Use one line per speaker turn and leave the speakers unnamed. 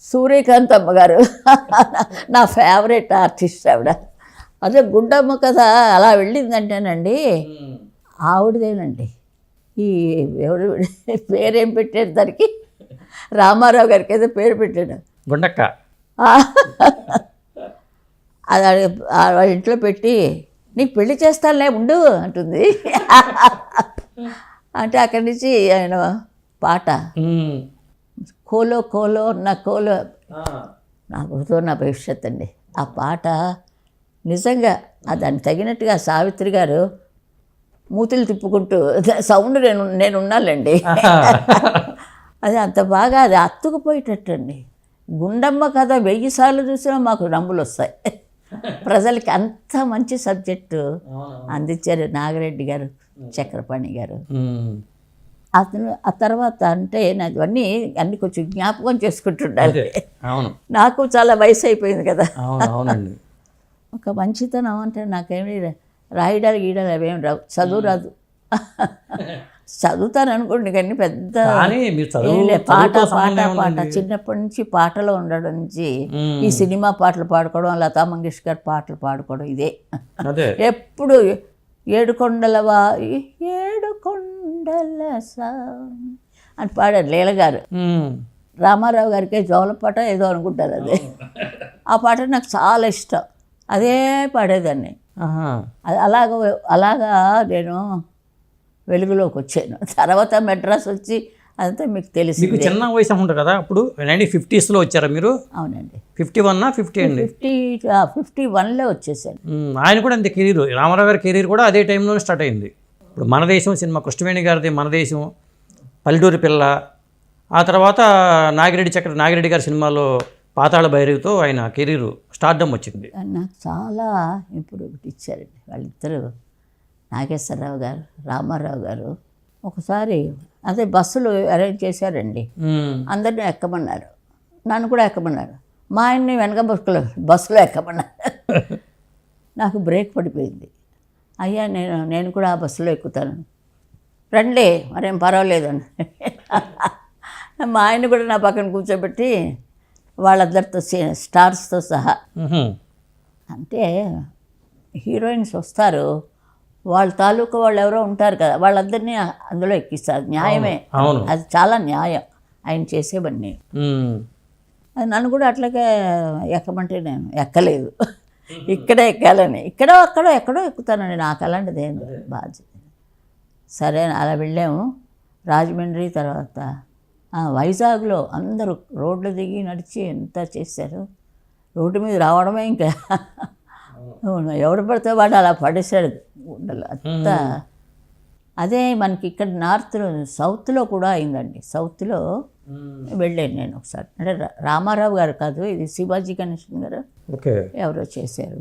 సూర్యకాంత్ అమ్మగారు నా favourite artist ఆవిడ. అదే గుండమ్మ కథ అలా వెళ్ళిందంటేనండి ఆవిడదేనండి. ఈ ఎవరు పేరేం పెట్టాడు దానికి, రామారావు గారికి ఏదో పేరు పెట్టాడు,
గుండక్క.
అది వాళ్ళ ఇంట్లో పెట్టి నీకు పెళ్లి చేస్తానులే ఉండు అంటుంది. అంటే అక్కడి నుంచి ఆయన పాట కోలో కోలో నా కోలో నా భూతో నా భవిష్యత్ అండి. ఆ పాట నిజంగా దానికి తగినట్టుగా సావిత్రి గారు మూతులు తిప్పుకుంటూ సౌండ్ నేను ఉన్నాలండి. అది అంత బాగా అది అత్తుకుపోయేటట్టు అండి. గుండమ్మ కథ 1000 సార్లు చూసినా మాకు నమ్ములు వస్తాయి. ప్రజలకి అంత మంచి సబ్జెక్టు అందించారు నాగిరెడ్డి గారు, చక్రపాణి గారు. అతను ఆ తర్వాత అంటే నాకు అన్నీ కొంచెం జ్ఞాపకం చేసుకుంటుండాలి. నాకు చాలా వయసు అయిపోయింది కదా. ఒక మంచితనం అంటే నాకేమి రాయడాలు గీయడాలు అవేమి రావు, చదువు రాదు. చదువుతాను అనుకోండి కానీ పెద్ద పాట పాట పాట చిన్నప్పటి నుంచి పాటలో ఉండడం నుంచి ఈ సినిమా పాటలు పాడుకోవడం, లతా మంగేష్కర్ పాటలు పాడుకోవడం ఇదే. ఎప్పుడు ఏడుకొండల అని పాడారు లీల గారు. రామారావు గారికి జోల పాట ఏదో అనుకుంటారు అదే. ఆ పాట నాకు చాలా ఇష్టం, అదే పాడేదాన్ని. అలాగా నేను వెలుగులోకి వచ్చాను. తర్వాత మెడ్రాస్ వచ్చి అదంతా మీకు తెలిసి.
మీకు చిన్న వయసు ఉంటుంది కదా అప్పుడు, 1950s వచ్చారా మీరు?
అవునండి.
51 50 అండి?
51లో వచ్చేసాను.
ఆయన కూడా అంతే కెరీర్, రామారావు గారి కెరీర్ కూడా అదే టైంలోనే స్టార్ట్ అయింది. ఇప్పుడు మన దేశం సినిమా, కృష్ణవేణి గారిది మన దేశం, పల్లెటూరి పిల్ల, ఆ తర్వాత నాగిరెడ్డి గారి సినిమాలో పాతాళ భైరవితో ఆయన కెరీర్ స్టార్డమ్ వచ్చింది.
నాకు చాలా ఇంప్రూవ్మెంట్ ఇచ్చారండి వాళ్ళిద్దరూ, నాగేశ్వరరావు గారు, రామారావు గారు. ఒకసారి అదే బస్సులు అరేంజ్ చేశారండి, అందరినీ ఎక్కమన్నారు, నన్ను కూడా ఎక్కమన్నారు. మా ఆయన్ని వెనక బస్సులో ఎక్కమన్నారు. నాకు బ్రేక్ పడిపోయింది. అయ్యా నేను కూడా ఆ బస్సులో ఎక్కుతాను, రండి మరేం పర్వాలేదు అని. మా ఆయన కూడా నా పక్కన కూర్చోబెట్టి వాళ్ళందరితో స్టార్స్తో సహా, అంటే హీరోయిన్స్ వస్తారు, వాళ్ళ తాలూకా వాళ్ళు ఎవరో ఉంటారు కదా, వాళ్ళందరినీ అందులో ఎక్కిస్తారు. న్యాయమే, అది చాలా న్యాయం ఆయన చేసేవన్నీ. అది నన్ను కూడా అట్లాగే ఎక్కమంటే నేను ఎక్కలేదు. ఇక్కడే ఎక్కాలని, ఎక్కడో ఎక్కుతానండి. నాకు అలాంటిది ఏం బాగా. సరే అలా వెళ్ళాము. రాజమండ్రి తర్వాత వైజాగ్లో అందరూ రోడ్లు దిగి నడిచి ఎంత చేశారు. రోడ్డు మీద రావడమే ఇంకా ఎవడు పడితే వాడు అలా పడేశాడు ఉండలు అంతా. అదే మనకి ఇక్కడ నార్త్లో, సౌత్లో కూడా అయిందండి. సౌత్లో వెళ్ళాను నేను ఒకసారి. అంటే రామారావు గారు కాదు, ఇది శివాజీ గణేశన్ గారు ఎవరో చేశారు.